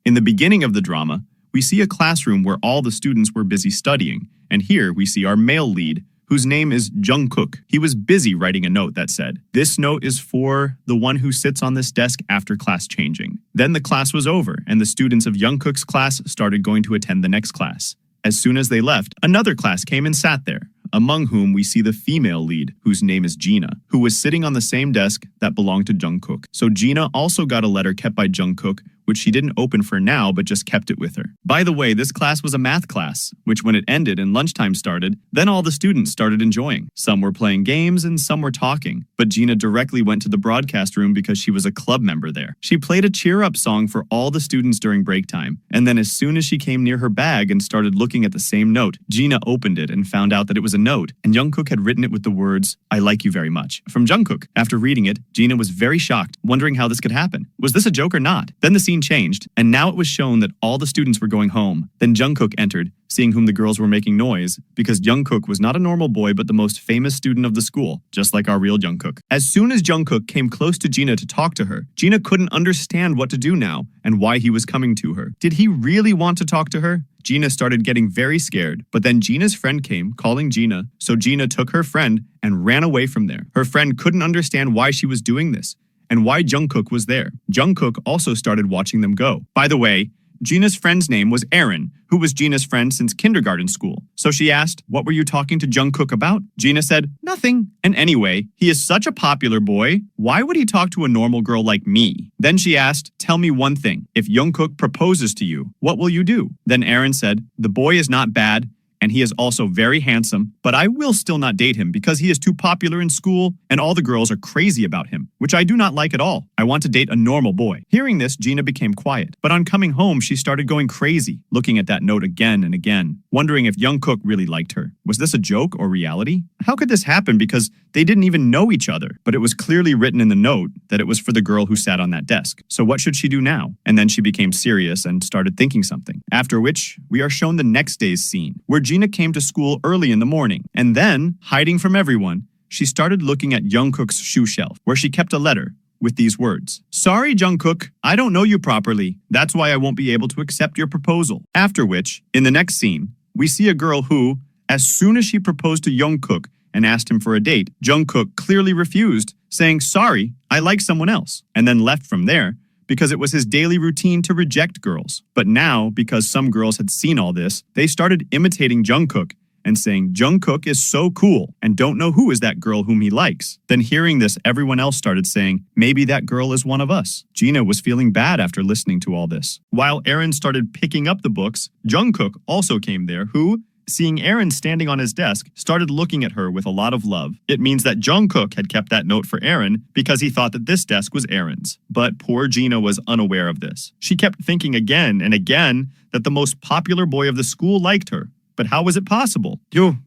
In the beginning of the drama, we see a classroom where all the students were busy studying, and here we see our male lead, whose name is Jungkook. He was busy writing a note that said, "This note is for the one who sits on this desk after class changing." Then the class was over, and the students of Jungkook's class started going to attend the next class. As soon as they left, another class came and sat there, among whom we see the female lead, whose name is Gina, who was sitting on the same desk that belonged to Jungkook. So Gina also got a letter kept by Jungkook, which she didn't open for now, but just kept it with her. By the way, this class was a math class, which when it ended and lunchtime started, then all the students started enjoying. Some were playing games and some were talking, but Gina directly went to the broadcast room because she was a club member there. She played a cheer-up song for all the students during break time, and then as soon as she came near her bag and started looking at the same note, Gina opened it and found out that it was a note, and Jungkook had written it with the words, "I like you very much," from Jungkook. After reading it, Gina was very shocked, wondering how this could happen. Was this a joke or not? Then the scene changed, and now it was shown that all the students were going home. Then Jungkook entered, seeing whom the girls were making noise, because Jungkook was not a normal boy but the most famous student of the school, just like our real Jungkook. As soon as Jungkook came close to Gina to talk to her, Gina couldn't understand what to do now and why he was coming to her. Did he really want to talk to her? Gina started getting very scared, but then Gina's friend came, calling Gina, so Gina took her friend and ran away from there. Her friend couldn't understand why she was doing this, and why Jungkook was there. Jungkook also started watching them go. By the way, Gina's friend's name was Aaron, who was Gina's friend since kindergarten school. So she asked, "What were you talking to Jungkook about?" Gina said, "Nothing. And anyway, he is such a popular boy. Why would he talk to a normal girl like me?" Then she asked, "Tell me one thing. If Jungkook proposes to you, what will you do?" Then Aaron said, "The boy is not bad, and he is also very handsome, but I will still not date him because he is too popular in school and all the girls are crazy about him, which I do not like at all. I want to date a normal boy." Hearing this, Gina became quiet, but on coming home, she started going crazy, looking at that note again and again, wondering if Jungkook really liked her. Was this a joke or reality? How could this happen because they didn't even know each other? But it was clearly written in the note that it was for the girl who sat on that desk. So what should she do now? And then she became serious and started thinking something. After which, we are shown the next day's scene, where Gina came to school early in the morning, and then, hiding from everyone, she started looking at Jungkook's shoe shelf, where she kept a letter with these words. "Sorry, Jungkook, I don't know you properly. That's why I won't be able to accept your proposal." After which, in the next scene, we see a girl who, as soon as she proposed to Jungkook and asked him for a date, Jungkook clearly refused, saying, "Sorry, I like someone else," and then left from there, because it was his daily routine to reject girls. But now, because some girls had seen all this, they started imitating Jungkook and saying, "Jungkook is so cool and don't know who is that girl whom he likes." Then hearing this, everyone else started saying, "Maybe that girl is one of us." Gina was feeling bad after listening to all this. While Aaron started picking up the books, Jungkook also came there, who, seeing Aaron standing on his desk, started looking at her with a lot of love. It means that Jungkook had kept that note for Aaron because he thought that this desk was Aaron's. But poor Gina was unaware of this. She kept thinking again and again that the most popular boy of the school liked her. But how was it possible?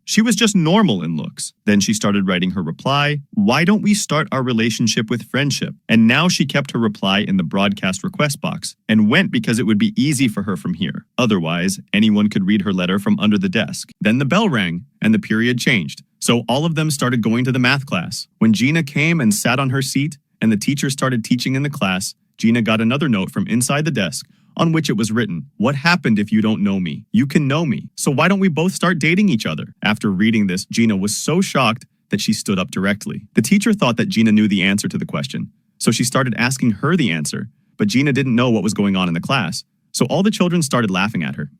She was just normal in looks. Then she started writing her reply, "Why don't we start our relationship with friendship?" And now she kept her reply in the broadcast request box and went because it would be easy for her from here. Otherwise, anyone could read her letter from under the desk. Then the bell rang and the period changed. So all of them started going to the math class. When Gina came and sat on her seat and the teacher started teaching in the class, Gina got another note from inside the desk, on which it was written, "What happened if you don't know me? You can know me. So why don't we both start dating each other?" After reading this, Gina was so shocked that she stood up directly. The teacher thought that Gina knew the answer to the question, so she started asking her the answer, but Gina didn't know what was going on in the class. So all the children started laughing at her.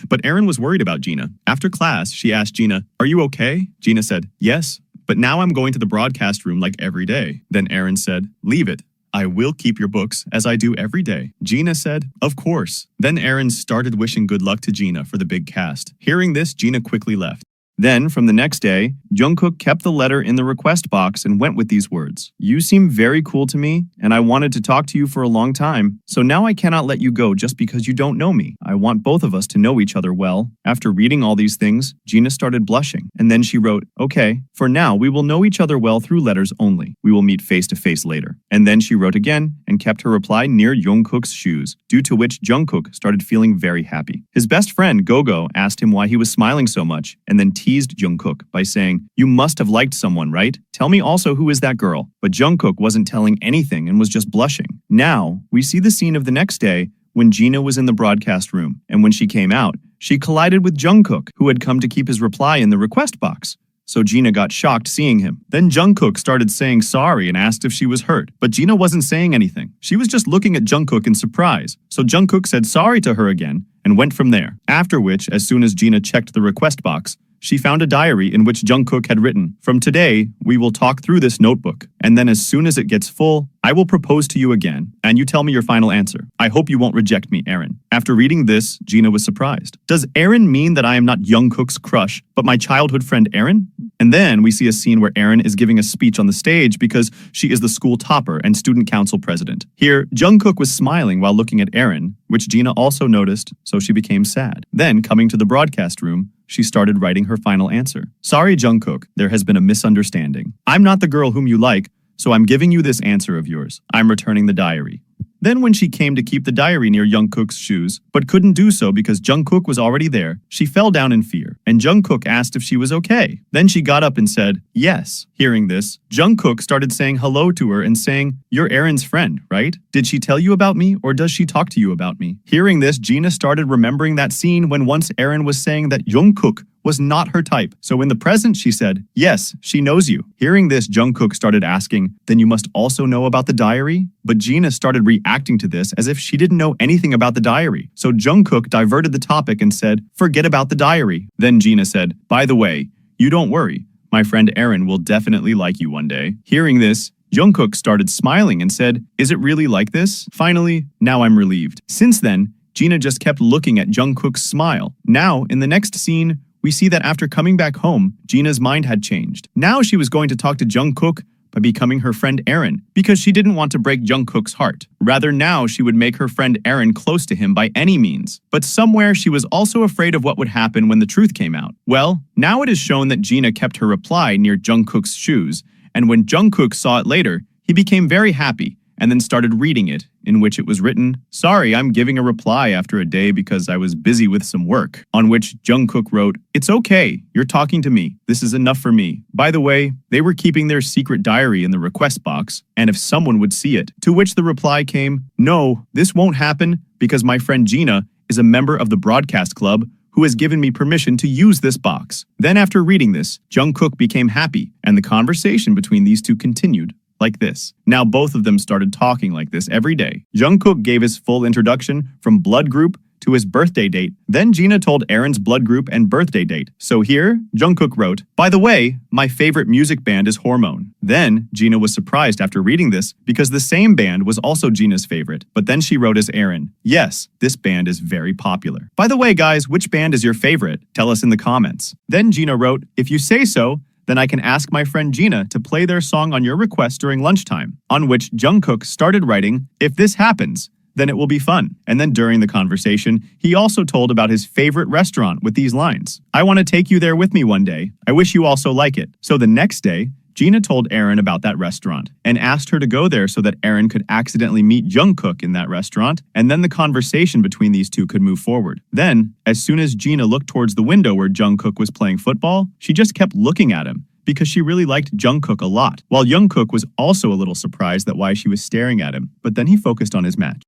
But Aaron was worried about Gina. After class, she asked Gina, "Are you okay?" Gina said, "Yes, but now I'm going to the broadcast room like every day." Then Aaron said, "Leave it. I will keep your books as I do every day." Gina said, "Of course." Then Aaron started wishing good luck to Gina for the big cast. Hearing this, Gina quickly left. Then, from the next day, Jungkook kept the letter in the request box and went with these words. "You seem very cool to me, and I wanted to talk to you for a long time. So now I cannot let you go just because you don't know me. I want both of us to know each other well." After reading all these things, Gina started blushing, and then she wrote, "Okay, for now we will know each other well through letters only. We will meet face to face later." And then she wrote again and kept her reply near Jungkook's shoes, due to which Jungkook started feeling very happy. His best friend, Gogo, asked him why he was smiling so much, and then teased Jungkook by saying, "You must have liked someone, right? Tell me also who is that girl?" But Jungkook wasn't telling anything and was just blushing. Now, we see the scene of the next day when Gina was in the broadcast room, and when she came out, she collided with Jungkook, who had come to keep his reply in the request box. So Gina got shocked seeing him. Then Jungkook started saying sorry and asked if she was hurt, but Gina wasn't saying anything. She was just looking at Jungkook in surprise. So Jungkook said sorry to her again and went from there. After which, as soon as Gina checked the request box, she found a diary in which Jungkook had written, "From today, we will talk through this notebook, and then as soon as it gets full, I will propose to you again, and you tell me your final answer. I hope you won't reject me, Aaron." After reading this, Gina was surprised. Does Aaron mean that I am not Jungkook's crush, but my childhood friend Aaron? And then we see a scene where Aaron is giving a speech on the stage because she is the school topper and student council president. Here, Jungkook was smiling while looking at Aaron, which Gina also noticed, so she became sad. Then, coming to the broadcast room, she started writing her final answer. "Sorry, Jungkook, there has been a misunderstanding. I'm not the girl whom you like, so I'm giving you this answer of yours. I'm returning the diary." Then when she came to keep the diary near Jungkook's shoes, but couldn't do so because Jungkook was already there, she fell down in fear, and Jungkook asked if she was okay. Then she got up and said, "Yes." Hearing this, Jungkook started saying hello to her and saying, "You're Aaron's friend, right? Did she tell you about me, or does she talk to you about me?" Hearing this, Gina started remembering that scene when once Aaron was saying that Jungkook was not her type. So in the present, she said, "Yes, she knows you." Hearing this, Jungkook started asking, "Then you must also know about the diary?" But Gina started reacting to this as if she didn't know anything about the diary. So Jungkook diverted the topic and said, "Forget about the diary." Then Gina said, "By the way, you don't worry. My friend Aaron will definitely like you one day." Hearing this, Jungkook started smiling and said, "Is it really like this?" Finally, now I'm relieved. Since then, Gina just kept looking at Jungkook's smile. Now, in the next scene, we see that after coming back home, Gina's mind had changed. Now she was going to talk to Jungkook by becoming her friend Aaron, because she didn't want to break Jungkook's heart. Rather, now she would make her friend Aaron close to him by any means. But somewhere she was also afraid of what would happen when the truth came out. Well, now it is shown that Gina kept her reply near Jungkook's shoes, and when Jungkook saw it later, he became very happy and then started reading it, in which it was written, "Sorry, I'm giving a reply after a day because I was busy with some work." On which Jungkook wrote, "It's okay, you're talking to me. This is enough for me." By the way, they were keeping their secret diary in the request box, and if someone would see it. To which the reply came, "No, this won't happen because my friend Gina is a member of the broadcast club who has given me permission to use this box." Then after reading this, Jungkook became happy, and the conversation between these two continued. Like this. Now both of them started talking like this every day. Jungkook gave his full introduction from blood group to his birthday date. Then Gina told Aaron's blood group and birthday date. So here, Jungkook wrote, "By the way, my favorite music band is Hormone." Then Gina was surprised after reading this because the same band was also Gina's favorite. But then she wrote as Aaron, "Yes, this band is very popular. By the way, guys, which band is your favorite? Tell us in the comments." Then Gina wrote, "If you say so, then I can ask my friend Gina to play their song on your request during lunchtime." On which Jungkook started writing, "If this happens, then it will be fun." And then during the conversation, he also told about his favorite restaurant with these lines, "I want to take you there with me one day. I wish you also like it." So the next day, Gina told Aaron about that restaurant and asked her to go there so that Aaron could accidentally meet Jungkook in that restaurant, and then the conversation between these two could move forward. Then, as soon as Gina looked towards the window where Jungkook was playing football, she just kept looking at him because she really liked Jungkook a lot, while Jungkook was also a little surprised at why she was staring at him, but then he focused on his match.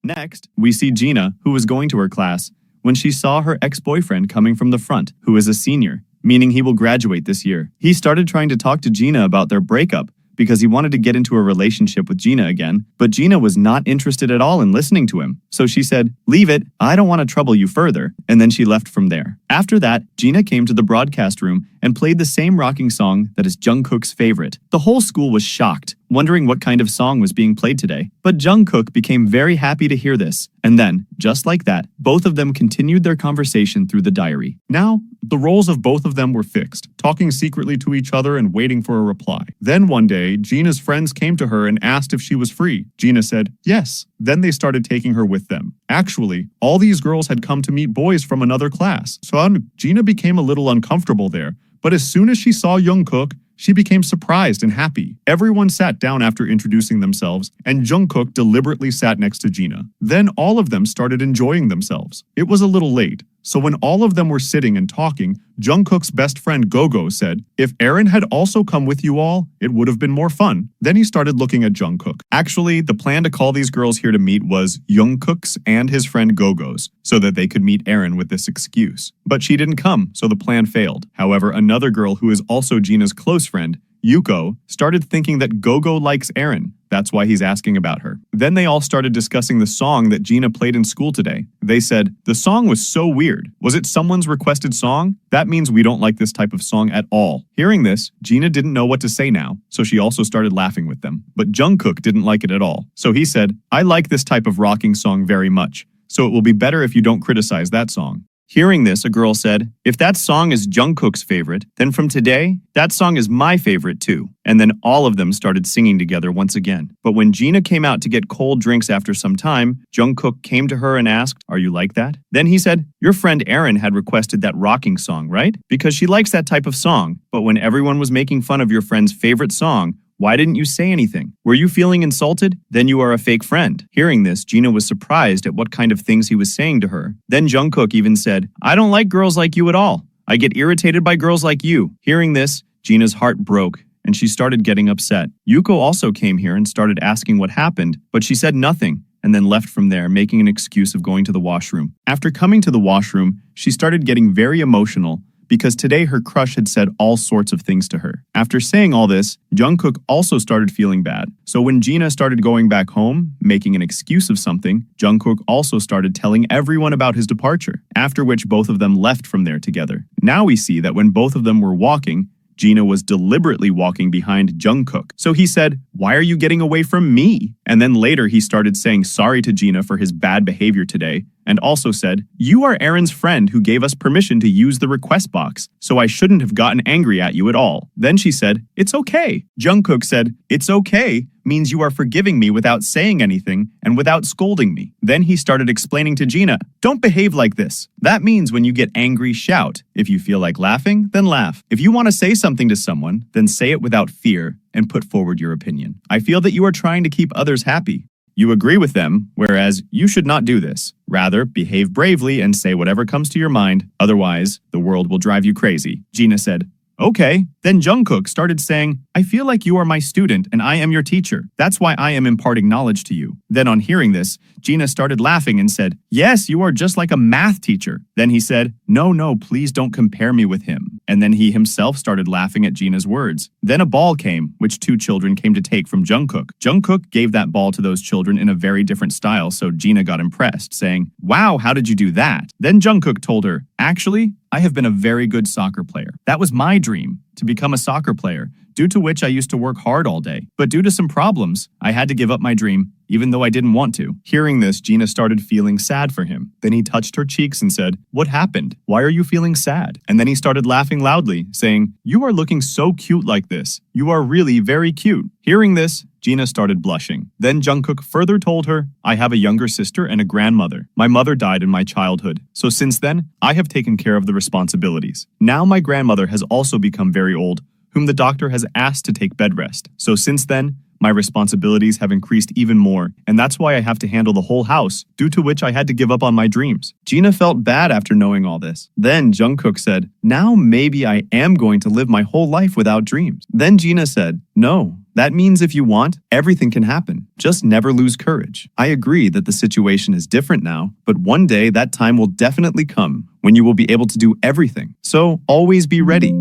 Next, we see Gina, who was going to her class, when she saw her ex-boyfriend coming from the front, who is a senior, meaning he will graduate this year. He started trying to talk to Gina about their breakup because he wanted to get into a relationship with Gina again, but Gina was not interested at all in listening to him. So she said, "Leave it, I don't want to trouble you further," and then she left from there. After that, Gina came to the broadcast room and played the same rocking song that is Jungkook's favorite. The whole school was shocked, wondering what kind of song was being played today. But Jungkook became very happy to hear this, and then, just like that, both of them continued their conversation through the diary. Now, the roles of both of them were fixed, talking secretly to each other and waiting for a reply. Then one day, Gina's friends came to her and asked if she was free. Gina said, "Yes." Then they started taking her with them. Actually, all these girls had come to meet boys from another class, so Gina became a little uncomfortable there. But as soon as she saw Jungkook, she became surprised and happy. Everyone sat down after introducing themselves, and Jungkook deliberately sat next to Gina. Then all of them started enjoying themselves. It was a little late, So when all of them were sitting and talking, Jungkook's best friend Gogo said, if Aaron had also come with you all, it would have been more fun. Then he started looking at Jungkook. Actually, the plan to call these girls here to meet was Jungkook's and his friend Gogo's, so that they could meet Aaron with this excuse. But she didn't come, so the plan failed. However, another girl who is also Gina's close friend, Yuko, started thinking that Gogo likes Aaron. That's why he's asking about her. Then they all started discussing the song that Gina played in school today. They said, the song was so weird. Was it someone's requested song? That means we don't like this type of song at all. Hearing this, Gina didn't know what to say now, so she also started laughing with them. But Jungkook didn't like it at all. So he said, I like this type of rocking song very much, so it will be better if you don't criticize that song. Hearing this, a girl said, if that song is Jungkook's favorite, then from today, that song is my favorite too. And then all of them started singing together once again. But when Gina came out to get cold drinks after some time, Jungkook came to her and asked, are you like that? Then he said, your friend Aaron had requested that rocking song, right? Because she likes that type of song. But when everyone was making fun of your friend's favorite song, why didn't you say anything? Were you feeling insulted? Then you are a fake friend. Hearing this, Gina was surprised at what kind of things he was saying to her. Then Jungkook even said, I don't like girls like you at all. I get irritated by girls like you. Hearing this, Gina's heart broke and she started getting upset. Yuko also came here and started asking what happened, but she said nothing and then left from there, making an excuse of going to the washroom. After coming to the washroom, she started getting very emotional because today her crush had said all sorts of things to her. After saying all this, Jungkook also started feeling bad. So when Gina started going back home, making an excuse of something, Jungkook also started telling everyone about his departure, after which both of them left from there together. Now we see that when both of them were walking, Gina was deliberately walking behind Jungkook. So he said, why are you getting away from me? And then later he started saying sorry to Gina for his bad behavior today, and also said, you are Aaron's friend who gave us permission to use the request box, so I shouldn't have gotten angry at you at all. Then she said, it's okay. Jungkook said, it's okay means you are forgiving me without saying anything and without scolding me. Then he started explaining to Gina, don't behave like this. That means when you get angry, shout. If you feel like laughing, then laugh. If you want to say something to someone, then say it without fear and put forward your opinion. I feel that you are trying to keep others happy. You agree with them, whereas you should not do this. Rather, behave bravely and say whatever comes to your mind. Otherwise, the world will drive you crazy. Gina said, okay. Then Jungkook started saying, I feel like you are my student and I am your teacher. That's why I am imparting knowledge to you. Then on hearing this, Gina started laughing and said, yes, you are just like a math teacher. Then he said, no, please don't compare me with him. And then he himself started laughing at Gina's words. Then a ball came, which two children came to take from Jungkook. Jungkook gave that ball to those children in a very different style, so Gina got impressed, saying, wow, how did you do that? Then Jungkook told her, actually, I have been a very good soccer player. That was my dream, to become a soccer player, due to which I used to work hard all day. But due to some problems, I had to give up my dream, even though I didn't want to. Hearing this, Gina started feeling sad for him. Then he touched her cheeks and said, what happened? Why are you feeling sad? And then he started laughing loudly, saying, you are looking so cute like this. You are really very cute. Hearing this, Gina started blushing. Then Jungkook further told her, I have a younger sister and a grandmother. My mother died in my childhood, so since then, I have taken care of the responsibilities. Now my grandmother has also become very old, whom the doctor has asked to take bed rest. So since then, my responsibilities have increased even more, and that's why I have to handle the whole house, due to which I had to give up on my dreams. Gina felt bad after knowing all this. Then Jungkook said, now maybe I am going to live my whole life without dreams. Then Gina said, no. That means if you want, everything can happen. Just never lose courage. I agree that the situation is different now, but one day that time will definitely come when you will be able to do everything. So always be ready.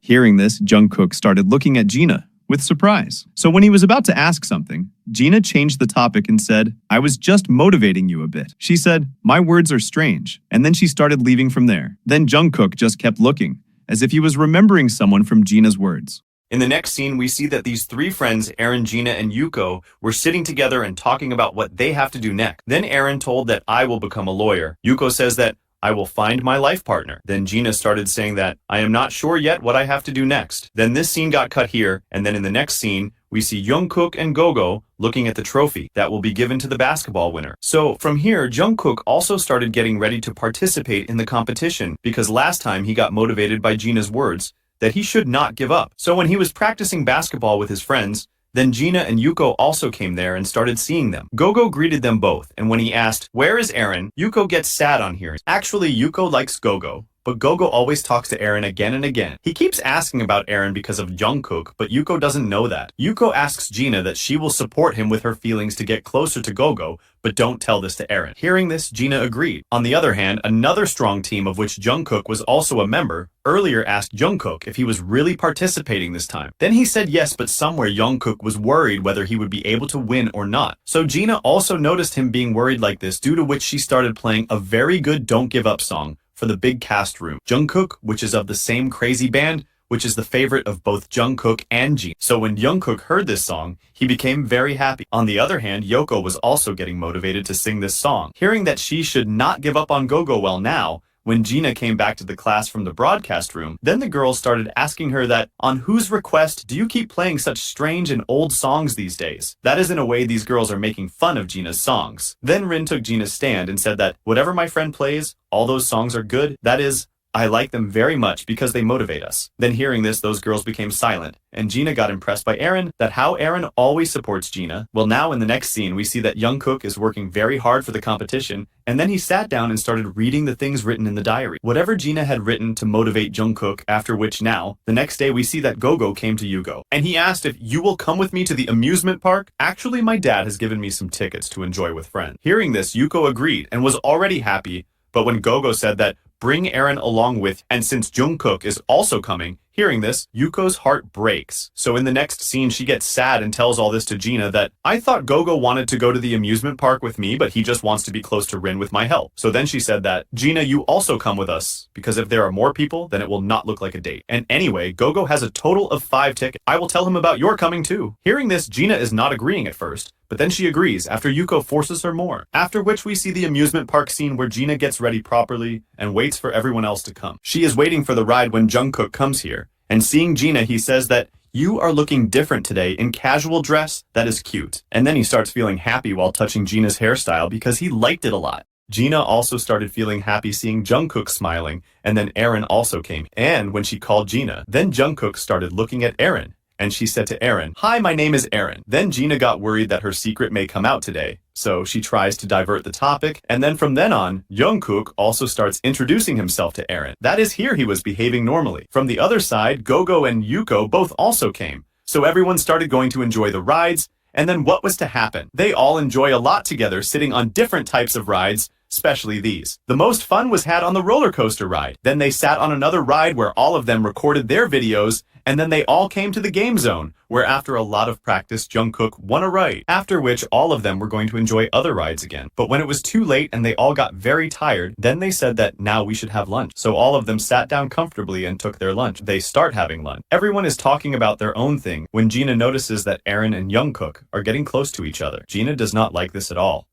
Hearing this, Jungkook started looking at Gina with surprise. So when he was about to ask something, Gina changed the topic and said, I was just motivating you a bit. She said, my words are strange. And then she started leaving from there. Then Jungkook just kept looking, as if he was remembering someone from Gina's words. In the next scene, we see that these three friends, Aaron, Gina, and Yuko, were sitting together and talking about what they have to do next. Then Aaron told that I will become a lawyer. Yuko says that I will find my life partner. Then Gina started saying that I am not sure yet what I have to do next. Then this scene got cut here, and then in the next scene, we see Jungkook and Gogo looking at the trophy that will be given to the basketball winner. So from here, Jungkook also started getting ready to participate in the competition because last time he got motivated by Gina's words that he should not give up. So when he was practicing basketball with his friends, Then Gina and Yuko also came there and started seeing them. Gogo greeted them both, and when he asked, "Where is Aaron?" Yuko gets sad on hearing. Actually, Yuko likes Gogo, but Gogo always talks to Aaron again and again. He keeps asking about Aaron because of Jungkook, but Yuko doesn't know that. Yuko asks Gina that she will support him with her feelings to get closer to Gogo, but don't tell this to Aaron. Hearing this, Gina agreed. On the other hand, another strong team of which Jungkook was also a member earlier asked Jungkook if he was really participating this time. Then he said yes, but somewhere Jungkook was worried whether he would be able to win or not. So Gina also noticed him being worried like this, due to which she started playing a very good Don't Give Up song for the big cast room. Jungkook, which is of the same crazy band, which is the favorite of both Jungkook and Gina. So when Jungkook heard this song, he became very happy. On the other hand, Yoko was also getting motivated to sing this song. Hearing that she should not give up on Gogo, well now, when Gina came back to the class from the broadcast room, then the girls started asking her that, on whose request do you keep playing such strange and old songs these days? That is in a way these girls are making fun of Gina's songs. Then Rin took Gina's stand and said that, whatever my friend plays, all those songs are good. That is, I like them very much because they motivate us. Then hearing this, those girls became silent, and Gina got impressed by Aaron, that how Aaron always supports Gina. Well, now in the next scene, we see that Jungkook is working very hard for the competition, and then he sat down and started reading the things written in the diary. Whatever Gina had written to motivate Jungkook, after which now, the next day we see that Gogo came to Yuko, and he asked if you will come with me to the amusement park. Actually, my dad has given me some tickets to enjoy with friends. Hearing this, Yuko agreed and was already happy, but when Gogo said that, bring Aaron along with, and since Jungkook is also coming, hearing this, Yuko's heart breaks. So in the next scene, she gets sad and tells all this to Gina that, I thought Gogo wanted to go to the amusement park with me, but he just wants to be close to Rin with my help. So then she said that, Gina, you also come with us, because if there are more people, then it will not look like a date. And anyway, Gogo has a total of 5 tickets. I will tell him about your coming too. Hearing this, Gina is not agreeing at first, but then she agrees after Yuko forces her more. After which we see the amusement park scene where Gina gets ready properly and waits for everyone else to come. She is waiting for the ride when Jungkook comes here, and seeing Gina, he says that, you are looking different today in casual dress, that is cute. And then he starts feeling happy while touching Gina's hairstyle because he liked it a lot. Gina also started feeling happy seeing Jungkook smiling, and then Aaron also came. And when she called Gina, then Jungkook started looking at Aaron, and she said to Aaron, hi, my name is Aaron. Then Gina got worried that her secret may come out today, so she tries to divert the topic, and then from then on, Jungkook also starts introducing himself to Aaron. That is, here he was behaving normally. From the other side, Gogo and Yuko both also came, so everyone started going to enjoy the rides, and then what was to happen? They all enjoy a lot together sitting on different types of rides, especially these. The most fun was had on the roller coaster ride. Then they sat on another ride where all of them recorded their videos, and then they all came to the game zone, where after a lot of practice, Jungkook won a ride, after which all of them were going to enjoy other rides again. But when it was too late and they all got very tired, then they said that now we should have lunch. So all of them sat down comfortably and took their lunch. They start having lunch. Everyone is talking about their own thing when Gina notices that Aaron and Jungkook are getting close to each other. Gina does not like this at all.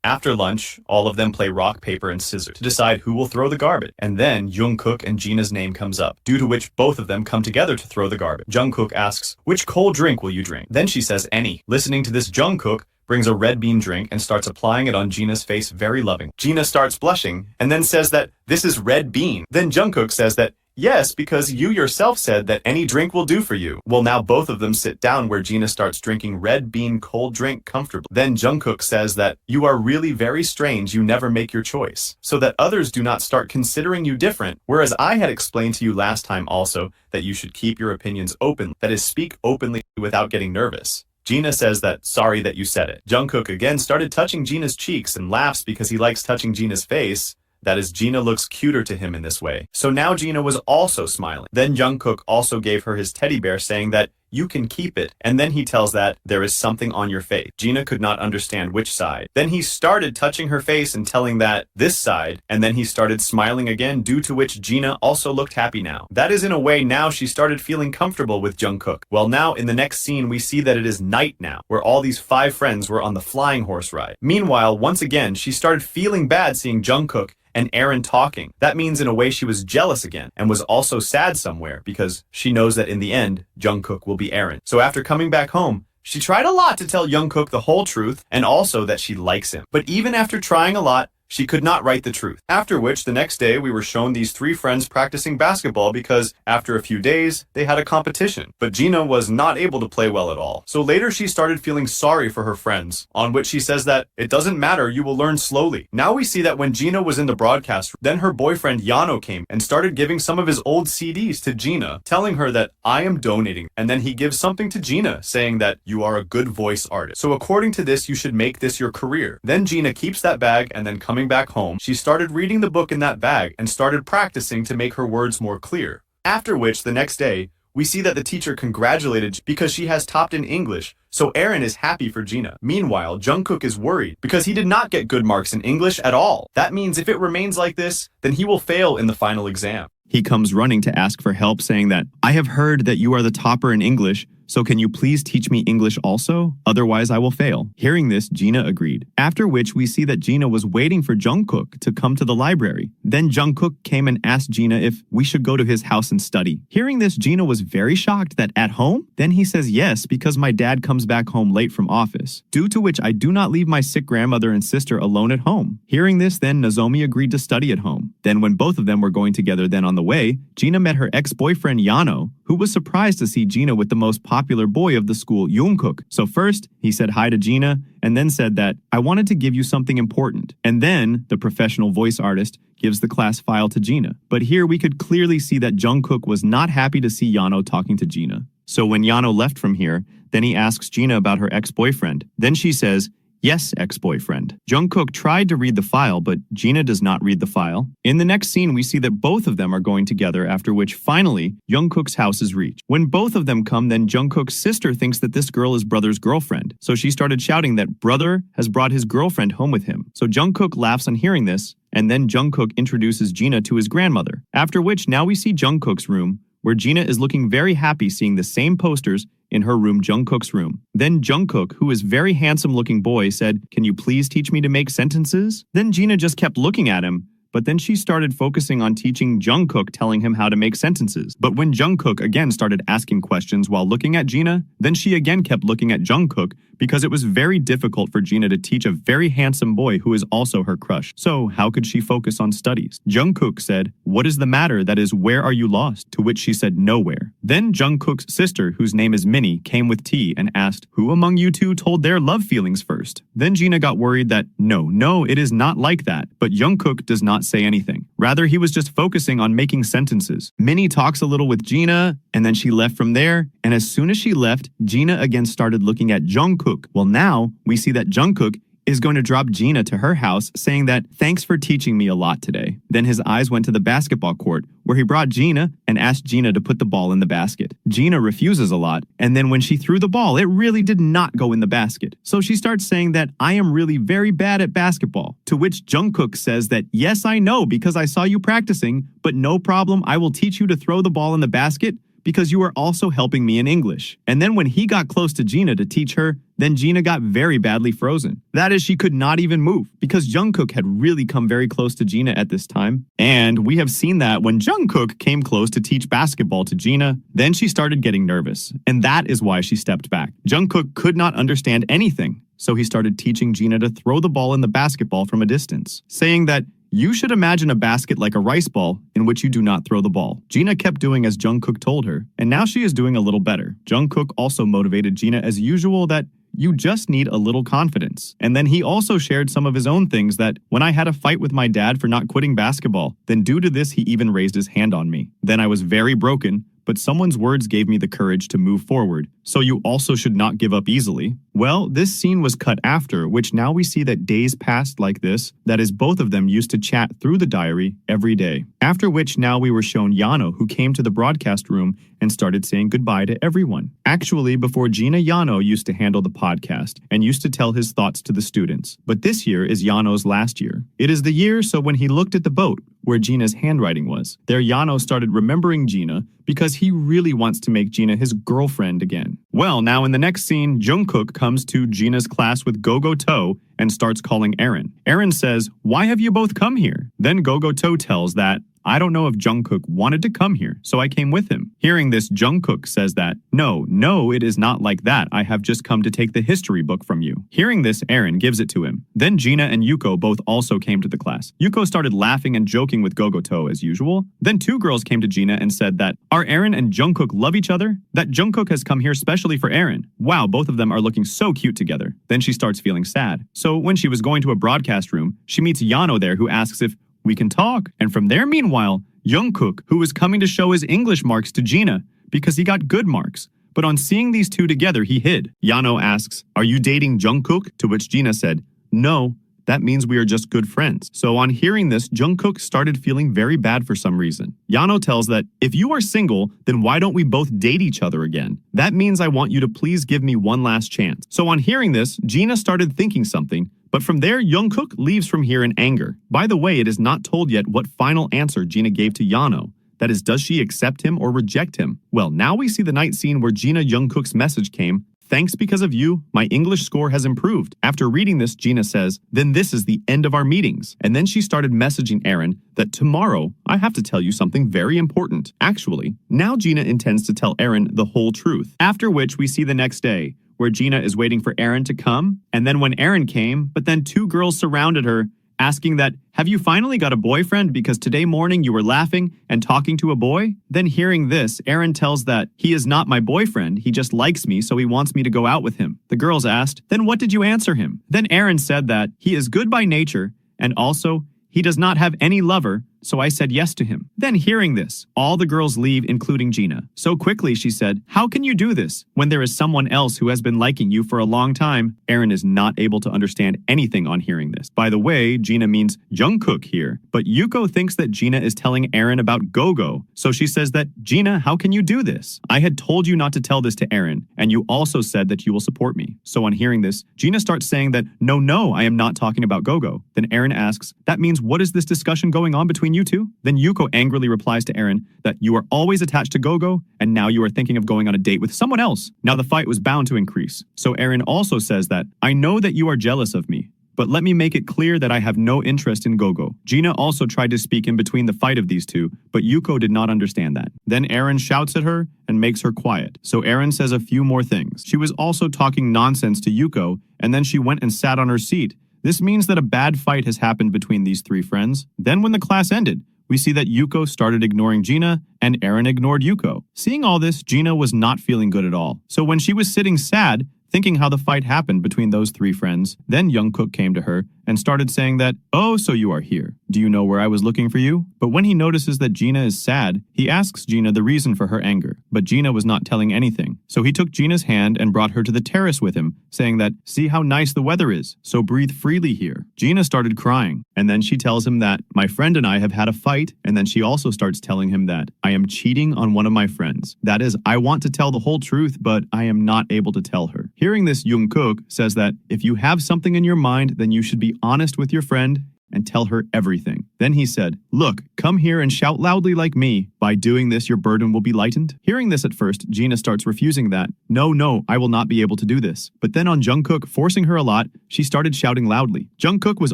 After lunch, all of them play rock, paper, and scissors to decide who will throw the garbage. And then Jungkook and Gina's name comes up, due to which both of them come together to throw the garbage. Jungkook asks, which cold drink will you drink? Then she says, any. Listening to this, Jungkook brings a red bean drink and starts applying it on Gina's face very loving. Gina starts blushing and then says that this is red bean. Then Jungkook says that, yes, because you yourself said that any drink will do for you. Well, now both of them sit down where Gina starts drinking red bean cold drink comfortably. Then Jungkook says that you are really very strange, you never make your choice, so that others do not start considering you different, whereas I had explained to you last time also that you should keep your opinions open, that is, speak openly without getting nervous. Gina says that, sorry that you said it. Jungkook again started touching Gina's cheeks and laughs because he likes touching Gina's face. That is, Gina looks cuter to him in this way. So now Gina was also smiling. Then Jungkook also gave her his teddy bear, saying that you can keep it. And then he tells that there is something on your face. Gina could not understand which side. Then he started touching her face and telling that this side. And then he started smiling again, due to which Gina also looked happy now. That is, in a way, now she started feeling comfortable with Jungkook. Well, now in the next scene, we see that it is night now, where all these 5 friends were on the flying horse ride. Meanwhile, once again, she started feeling bad seeing Jungkook and Aaron talking. That means in a way she was jealous again, and was also sad somewhere, because she knows that in the end, Jungkook will be Aaron. So after coming back home, she tried a lot to tell Jungkook the whole truth, and also that she likes him. But even after trying a lot, she could not write the truth. After which, the next day, we were shown these three friends practicing basketball because after a few days, they had a competition. But Gina was not able to play well at all. So later she started feeling sorry for her friends, on which she says that it doesn't matter, you will learn slowly. Now we see that when Gina was in the broadcast, then her boyfriend Yano came and started giving some of his old CDs to Gina, telling her that I am donating, and then he gives something to Gina, saying that you are a good voice artist. So according to this, you should make this your career. Then Gina keeps that bag, and then coming back home, she started reading the book in that bag and started practicing to make her words more clear. After which, the next day, we see that the teacher congratulated because she has topped in English, so Aaron is happy for Gina. Meanwhile, Jungkook is worried because he did not get good marks in English at all. That means if it remains like this, then he will fail in the final exam. He comes running to ask for help, saying that, I have heard that you are the topper in English, so can you please teach me English also? Otherwise I will fail. Hearing this, Gina agreed. After which we see that Gina was waiting for Jungkook to come to the library. Then Jungkook came and asked Gina if we should go to his house and study. Hearing this, Gina was very shocked that at home? Then he says yes, because my dad comes back home late from office. Due to which I do not leave my sick grandmother and sister alone at home. Hearing this, then Nozomi agreed to study at home. Then when both of them were going together, then on the way, Gina met her ex-boyfriend Yano, who was surprised to see Gina with the most popular boy of the school, Jungkook. So first, he said hi to Gina, and then said that, I wanted to give you something important. And then, the professional voice artist gives the class file to Gina. But here we could clearly see that Jungkook was not happy to see Yano talking to Gina. So when Yano left from here, then he asks Gina about her ex-boyfriend. Then she says, yes, ex-boyfriend. Jungkook tried to read the file, but Gina does not read the file. In the next scene, we see that both of them are going together, after which, finally, Jungkook's house is reached. When both of them come, then Jungkook's sister thinks that this girl is brother's girlfriend. So she started shouting that brother has brought his girlfriend home with him. So Jungkook laughs on hearing this, and then Jungkook introduces Gina to his grandmother. After which, now we see Jungkook's room, where Gina is looking very happy seeing the same posters in her room, Jungkook's room. Then Jungkook, who is very handsome-looking boy, said, can you please teach me to make sentences? Then Gina just kept looking at him, but then she started focusing on teaching Jungkook, telling him how to make sentences. But when Jungkook again started asking questions while looking at Gina, then she again kept looking at Jungkook because it was very difficult for Gina to teach a very handsome boy who is also her crush. So how could she focus on studies? Jungkook said, what is the matter? That is, where are you lost? To which she said, nowhere. Then Jungkook's sister, whose name is Minnie, came with tea and asked, who among you two told their love feelings first? Then Gina got worried that, no, it is not like that. But Jungkook does not say anything. Rather, he was just focusing on making sentences. Minnie talks a little with Gina, and then she left from there. And as soon as she left, Gina again started looking at Jungkook. Well, now we see that Jungkook is going to drop Gina to her house, saying that, thanks for teaching me a lot today. Then his eyes went to the basketball court, where he brought Gina and asked Gina to put the ball in the basket. Gina refuses a lot, and then when she threw the ball, it really did not go in the basket. So she starts saying that, I am really very bad at basketball. To which Jungkook says that, yes, I know, because I saw you practicing, but no problem, I will teach you to throw the ball in the basket, because you are also helping me in English. And then when he got close to Gina to teach her, then Gina got very badly frozen. That is, she could not even move, because Jungkook had really come very close to Gina at this time. And we have seen that when Jungkook came close to teach basketball to Gina, then she started getting nervous. And that is why she stepped back. Jungkook could not understand anything, so he started teaching Gina to throw the ball in the basketball from a distance, saying that, you should imagine a basket like a rice ball in which you do not throw the ball. Gina kept doing as Jungkook told her, and now she is doing a little better. Jungkook also motivated Gina as usual that you just need a little confidence. And then he also shared some of his own things that when I had a fight with my dad for not quitting basketball, then due to this he even raised his hand on me. Then I was very broken, but someone's words gave me the courage to move forward. So you also should not give up easily. Well, this scene was cut after, which now we see that days passed like this, that is, both of them used to chat through the diary every day. After which now we were shown Yano, who came to the broadcast room and started saying goodbye to everyone. Actually, before Gina, Yano used to handle the podcast and used to tell his thoughts to the students. But this year is Yano's last year. It is the year, so when he looked at the boat where Gina's handwriting was, there Yano started remembering Gina because he really wants to make Gina his girlfriend again. Well, now in the next scene, Jungkook comes to Gina's class with Go-Go-To and starts calling Aaron. Aaron says, why have you both come here? Then Go-Go-To tells that, I don't know if Jungkook wanted to come here, so I came with him. Hearing this, Jungkook says that, no, it is not like that. I have just come to take the history book from you. Hearing this, Aaron gives it to him. Then Gina and Yuko both also came to the class. Yuko started laughing and joking with Gogoto as usual. Then two girls came to Gina and said that, are Aaron and Jungkook love each other? That Jungkook has come here specially for Aaron. Wow, both of them are looking so cute together. Then she starts feeling sad. So when she was going to a broadcast room, she meets Yano there, who asks if we can talk. And from there, meanwhile, Jungkook, who was coming to show his English marks to Gina because he got good marks. But on seeing these two together, he hid. Yano asks, are you dating Jungkook? To which Gina said, no, that means we are just good friends. So on hearing this, Jungkook started feeling very bad for some reason. Yano tells that, if you are single, then why don't we both date each other again? That means I want you to please give me one last chance. So on hearing this, Gina started thinking something, but from there, Jungkook leaves from here in anger. By the way, it is not told yet what final answer Gina gave to Yano. That is, does she accept him or reject him? Well, now we see the night scene where Gina Jungkook's message came. Thanks because of you, my English score has improved. After reading this, Gina says, then this is the end of our meetings. And then she started messaging Aaron that tomorrow, I have to tell you something very important. Actually, now Gina intends to tell Aaron the whole truth. After which we see the next day, where Gina is waiting for Aaron to come. And then when Aaron came, but then two girls surrounded her, asking that, have you finally got a boyfriend because today morning you were laughing and talking to a boy? Then hearing this, Aaron tells that he is not my boyfriend, he just likes me so he wants me to go out with him. The girls asked, then what did you answer him? Then Aaron said that he is good by nature and also he does not have any lover, so I said yes to him. Then hearing this, all the girls leave, including Gina. So quickly she said, how can you do this when there is someone else who has been liking you for a long time? Aaron is not able to understand anything on hearing this. By the way, Gina means Jungkook here, but Yuko thinks that Gina is telling Aaron about Gogo. So she says that, Gina, how can you do this? I had told you not to tell this to Aaron, and you also said that you will support me. So on hearing this, Gina starts saying that, no, I am not talking about Gogo. Then Aaron asks, that means what is this discussion going on between you two? Then Yuko angrily replies to Aaron that you are always attached to Gogo, and now you are thinking of going on a date with someone else. Now the fight was bound to increase. So Aaron also says that, I know that you are jealous of me, but let me make it clear that I have no interest in Gogo. Gina also tried to speak in between the fight of these two, but Yuko did not understand that. Then Aaron shouts at her and makes her quiet. So Aaron says a few more things. She was also talking nonsense to Yuko, and then she went and sat on her seat. This means that a bad fight has happened between these three friends. Then when the class ended, we see that Yuko started ignoring Gina, and Aaron ignored Yuko. Seeing all this, Gina was not feeling good at all. So when she was sitting sad, thinking how the fight happened between those three friends, then Jungkook came to her and started saying that, oh, so you are here. Do you know where I was looking for you? But when he notices that Gina is sad, he asks Gina the reason for her anger. But Gina was not telling anything. So he took Gina's hand and brought her to the terrace with him, saying that, see how nice the weather is, so breathe freely here. Gina started crying, and then she tells him that, my friend and I have had a fight, and then she also starts telling him that, I am cheating on one of my friends. That is, I want to tell the whole truth, but I am not able to tell her. Hearing this, Jungkook says that, if you have something in your mind, then you should be honest with your friend and tell her everything. Then he said, look, come here and shout loudly like me. By doing this, your burden will be lightened. Hearing this at first, Gina starts refusing that. No, I will not be able to do this. But then on Jungkook forcing her a lot, she started shouting loudly. Jungkook was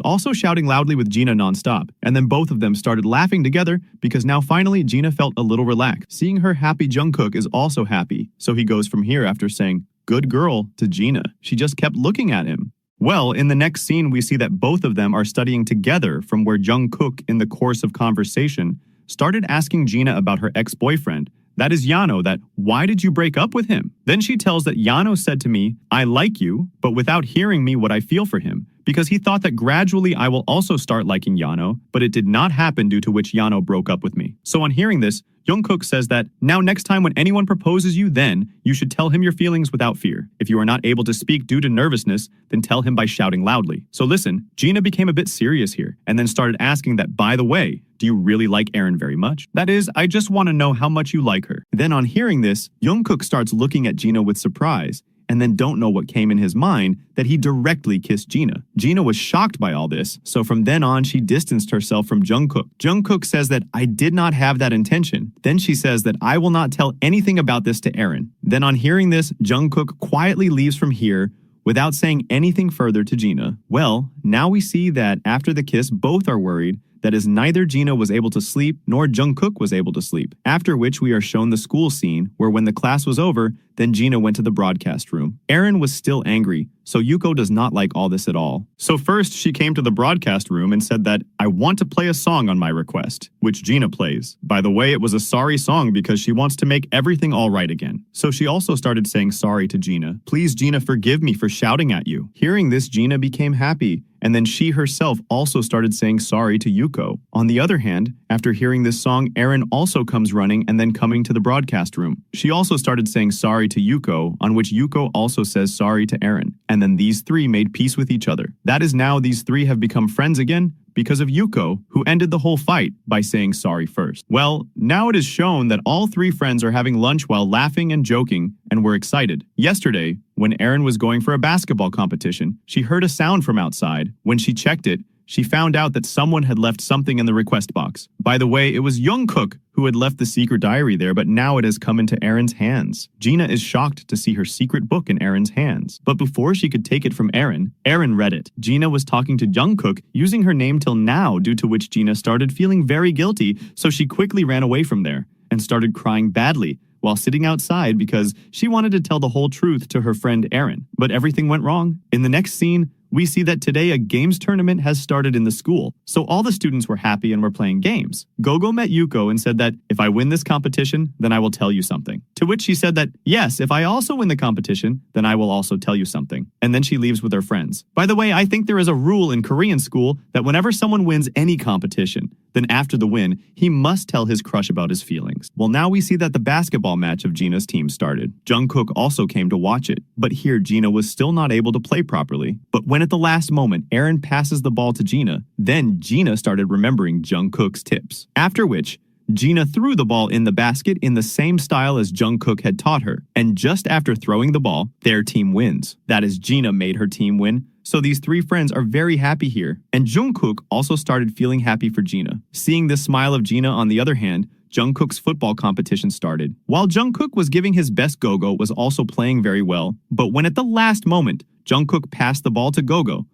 also shouting loudly with Gina nonstop. And then both of them started laughing together because now finally Gina felt a little relaxed. Seeing her happy, Jungkook is also happy. So he goes from here after saying, good girl, to Gina. She just kept looking at him. Well, in the next scene, we see that both of them are studying together from where Jungkook, in the course of conversation, started asking Gina about her ex-boyfriend. That is Yano, that, why did you break up with him? Then she tells that Yano said to me, I like you, but without hearing me what I feel for him, because he thought that gradually I will also start liking Yano, but it did not happen due to which Yano broke up with me. So on hearing this, Jungkook says that, now next time when anyone proposes you, then you should tell him your feelings without fear. If you are not able to speak due to nervousness, then tell him by shouting loudly. So listen, Gina became a bit serious here, and then started asking that, by the way, do you really like Aaron very much? That is, I just want to know how much you like her. Then on hearing this, Jungkook starts looking at Gina with surprise, and then don't know what came in his mind that he directly kissed Gina. Gina was shocked by all this, so from then on she distanced herself from Jungkook. Jungkook says that I did not have that intention. Then she says that I will not tell anything about this to Aaron. Then on hearing this, Jungkook quietly leaves from here without saying anything further to Gina. Well, now we see that after the kiss, both are worried That is, neither Gina was able to sleep nor Jungkook was able to sleep. After which we are shown the school scene where when the class was over, then Gina went to the broadcast room. Aaron was still angry, so Yuko does not like all this at all. So first, she came to the broadcast room and said that, "I want to play a song on my request," which Gina plays. By the way, it was a sorry song because she wants to make everything all right again. So she also started saying sorry to Gina. "Please, Gina, forgive me for shouting at you." Hearing this, Gina became happy, and then she herself also started saying sorry to Yuko. On the other hand, after hearing this song, Aaron also comes running and then coming to the broadcast room. She also started saying sorry to Yuko, on which Yuko also says sorry to Aaron. And then these three made peace with each other. That is, now these three have become friends again because of Yuko, who ended the whole fight by saying sorry first. Well, now it is shown that all three friends are having lunch while laughing and joking, and were excited. Yesterday, when Aaron was going for a basketball competition, she heard a sound from outside. When she checked it, she found out that someone had left something in the request box. By the way, it was Jungkook who had left the secret diary there, but now it has come into Aaron's hands. Gina is shocked to see her secret book in Aaron's hands. But before she could take it from Aaron read it. Gina was talking to Jungkook, using her name till now, due to which Gina started feeling very guilty, so she quickly ran away from there and started crying badly while sitting outside because she wanted to tell the whole truth to her friend Aaron. But everything went wrong. In the next scene, we see that today a games tournament has started in the school, so all the students were happy and were playing games. Gogo met Yuko and said that, "If I win this competition, then I will tell you something." To which she said that, "Yes, if I also win the competition, then I will also tell you something." And then she leaves with her friends. By the way, I think there is a rule in Korean school that whenever someone wins any competition, then after the win, he must tell his crush about his feelings. Well, now we see that the basketball match of Gina's team started. Jungkook also came to watch it, but here Gina was still not able to play properly. But when at the last moment, Aaron passes the ball to Gina, then Gina started remembering Jungkook's tips. After which, Gina threw the ball in the basket in the same style as Jungkook had taught her, and just after throwing the ball, their team wins. That is, Gina made her team win, so these three friends are very happy here. And Jungkook also started feeling happy for Gina. Seeing this smile of Gina, on the other hand, Jungkook's football competition started. While Jungkook was giving his best, Gogo was also playing very well, but when at the last moment, Jungkook passed the ball to Gogo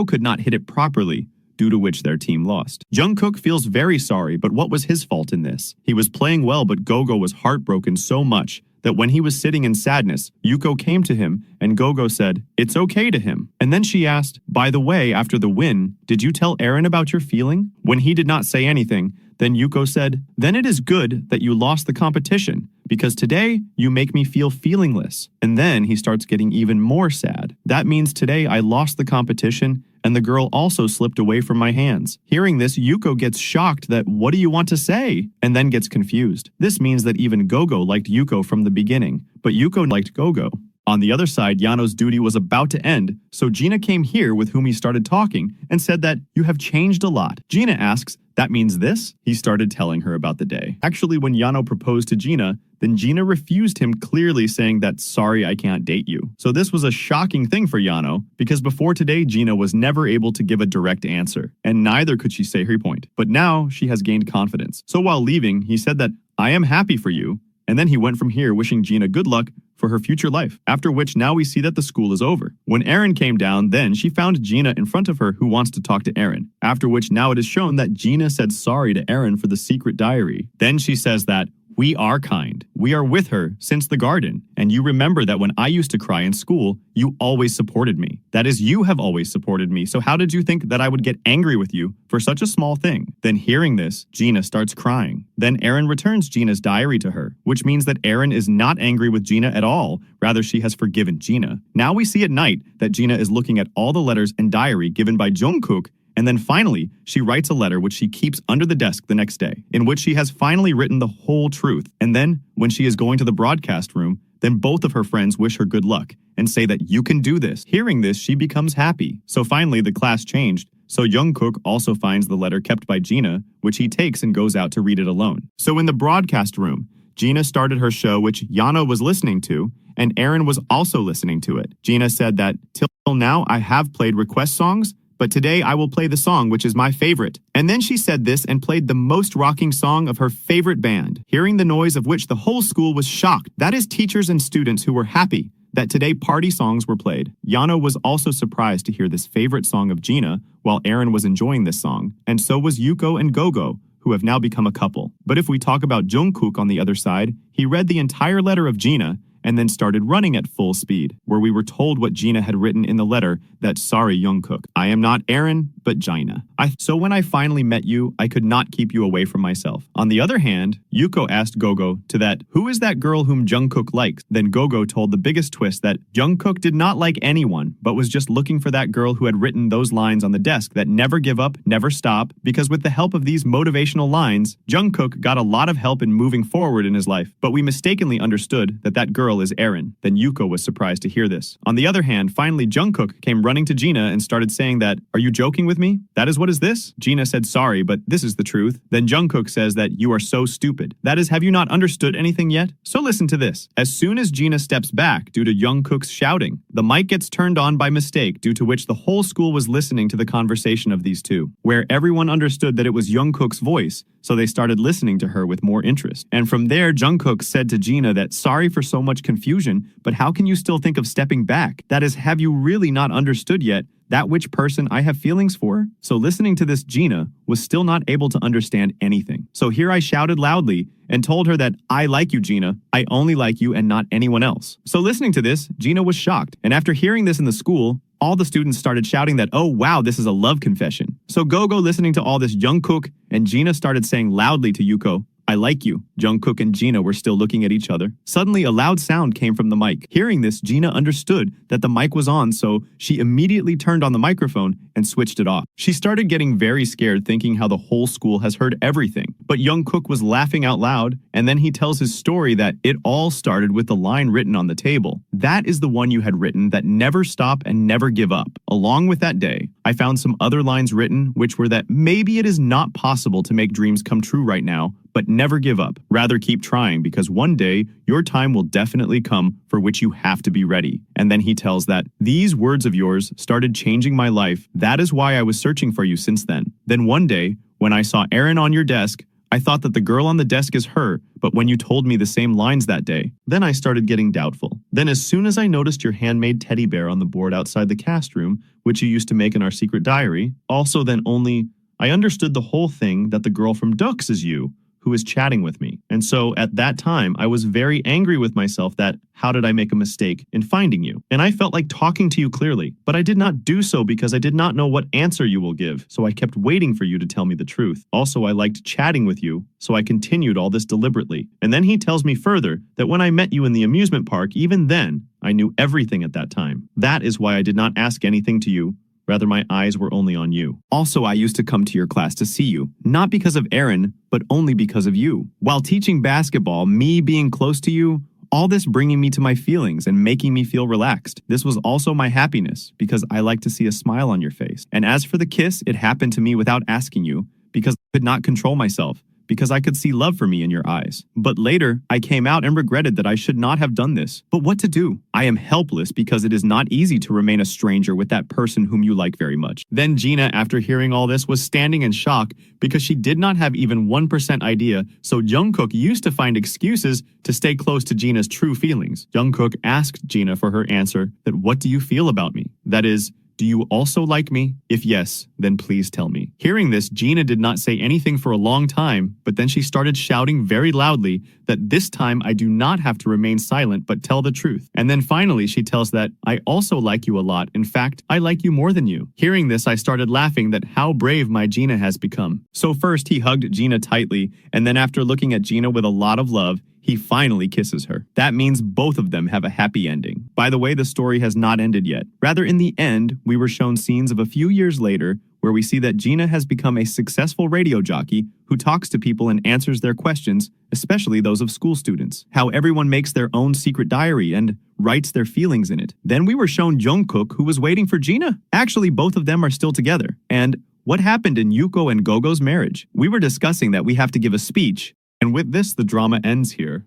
could not hit it properly, due to which their team lost. Jungkook feels very sorry, but what was his fault in this? He was playing well, but Gogo was heartbroken so much that when he was sitting in sadness, Yuko came to him and Gogo said, "It's okay" to him. And then she asked, "By the way, after the win, did you tell Aaron about your feeling?" When he did not say anything, then Yuko said, "Then it is good that you lost the competition, because today you make me feel feelingless." And then he starts getting even more sad. "That means today I lost the competition and the girl also slipped away from my hands." Hearing this, Yuko gets shocked that, "What do you want to say?" and then gets confused. This means that even Gogo liked Yuko from the beginning, but Yuko liked Gogo. On the other side, Yano's duty was about to end, so Gina came here with whom he started talking and said that, "You have changed a lot." Gina asks, "That means this?" He started telling her about the day. Actually, when Yano proposed to Gina, then Gina refused him, clearly saying that, "Sorry, I can't date you." So this was a shocking thing for Yano, because before today, Gina was never able to give a direct answer, and neither could she say her point. But now she has gained confidence. So while leaving, he said that, "I am happy for you," and then he went from here wishing Gina good luck for her future life. After which, now we see that the school is over. When Aaron came down, then she found Gina in front of her who wants to talk to Aaron. After which, now it is shown that Gina said sorry to Aaron for the secret diary. Then she says that, "We are kind. We are with her since the garden. And you remember that when I used to cry in school, you always supported me. That is, you have always supported me. So how did you think that I would get angry with you for such a small thing?" Then hearing this, Gina starts crying. Then Aaron returns Gina's diary to her, which means that Aaron is not angry with Gina at all. Rather, she has forgiven Gina. Now we see at night that Gina is looking at all the letters and diary given by Jungkook. And then finally, she writes a letter which she keeps under the desk the next day, in which she has finally written the whole truth. And then, when she is going to the broadcast room, then both of her friends wish her good luck and say that, "You can do this." Hearing this, she becomes happy. So finally, the class changed. So Jungkook also finds the letter kept by Gina, which he takes and goes out to read it alone. So in the broadcast room, Gina started her show, which Yano was listening to, and Aaron was also listening to it. Gina said that, "Till now, I have played request songs, but today I will play the song which is my favorite." And then she said this and played the most rocking song of her favorite band, hearing the noise of which the whole school was shocked. That is, teachers and students who were happy that today party songs were played. Yano was also surprised to hear this favorite song of Gina while Aaron was enjoying this song, and so was Yuko and Gogo, who have now become a couple. But if we talk about Jungkook on the other side, he read the entire letter of Gina and then started running at full speed, where we were told what Gina had written in the letter that, sorry, Jungkook, I am not Aaron, but Gina. So when I finally met you, I could not keep you away from myself. On the other hand, Yuko asked Gogo to that, who is that girl whom Jungkook likes? Then Gogo told the biggest twist that Jungkook did not like anyone, but was just looking for that girl who had written those lines on the desk that never give up, never stop, because with the help of these motivational lines, Jungkook got a lot of help in moving forward in his life. But we mistakenly understood that that girl is Aaron. Then Yuko was surprised to hear this. On the other hand, finally Jungkook came running to Gina and started saying that, are you joking with me? That is what is this? Gina said sorry, but this is the truth. Then Jungkook says that you are so stupid. That is, have you not understood anything yet? So listen to this. As soon as Gina steps back due to Jungkook's shouting, the mic gets turned on by mistake, due to which the whole school was listening to the conversation of these two, where everyone understood that it was Jungkook's voice, so they started listening to her with more interest. And from there, Jungkook said to Gina that sorry for so much confusion, but how can you still think of stepping back? That is, have you really not understood yet that which person I have feelings for? So listening to this, Gina was still not able to understand anything. So here I shouted loudly and told her that I like you, Gina. I only like you and not anyone else. So listening to this, Gina was shocked. And after hearing this in the school, all the students started shouting that, oh wow, this is a love confession. So Gogo, listening to all this, Jungkook and Gina started saying loudly to Yuko, I like you. Jungkook and Gina were still looking at each other. Suddenly, a loud sound came from the mic. Hearing this, Gina understood that the mic was on, so she immediately turned on the microphone and switched it off. She started getting very scared, thinking how the whole school has heard everything. But Jungkook was laughing out loud, and then he tells his story that it all started with the line written on the table. That is the one you had written, that never stop and never give up. Along with that day, I found some other lines written, which were that maybe it is not possible to make dreams come true right now, but never give up. Rather keep trying, because one day your time will definitely come for which you have to be ready. And then he tells that these words of yours started changing my life. That is why I was searching for you since then. Then one day, when I saw Aaron on your desk, I thought that the girl on the desk is her, but when you told me the same lines that day, then I started getting doubtful. Then as soon as I noticed your handmade teddy bear on the board outside the cast room, which you used to make in our secret diary, also then only, I understood the whole thing that the girl from Dux is you, who is chatting with me. And so at that time, I was very angry with myself that how did I make a mistake in finding you? And I felt like talking to you clearly, but I did not do so because I did not know what answer you will give. So I kept waiting for you to tell me the truth. Also, I liked chatting with you, so I continued all this deliberately. And then he tells me further that when I met you in the amusement park, even then, I knew everything at that time. That is why I did not ask anything to you. Rather, my eyes were only on you. Also, I used to come to your class to see you, not because of Aaron, but only because of you. While teaching basketball, me being close to you, all this bringing me to my feelings and making me feel relaxed. This was also my happiness, because I like to see a smile on your face. And as for the kiss, it happened to me without asking you, because I could not control myself, because I could see love for me in your eyes. But later, I came out and regretted that I should not have done this. But what to do? I am helpless because it is not easy to remain a stranger with that person whom you like very much. Then Gina, after hearing all this, was standing in shock because she did not have even 1% idea, so Jungkook used to find excuses to stay close to Gina's true feelings. Jungkook asked Gina for her answer that, what do you feel about me? That is, do you also like me? If yes, then please tell me. Hearing this, Gina did not say anything for a long time, but then she started shouting very loudly that this time I do not have to remain silent but tell the truth. And then finally she tells that I also like you a lot. In fact, I like you more than you. Hearing this, I started laughing that how brave my Gina has become. So first he hugged Gina tightly, and then after looking at Gina with a lot of love, he finally kisses her. That means both of them have a happy ending. By the way, the story has not ended yet. Rather, in the end, we were shown scenes of a few years later where we see that Gina has become a successful radio jockey who talks to people and answers their questions, especially those of school students. How everyone makes their own secret diary and writes their feelings in it. Then we were shown Jungkook, who was waiting for Gina. Actually, both of them are still together. And what happened in Yuko and Gogo's marriage? We were discussing that we have to give a speech. And with this, the drama ends here.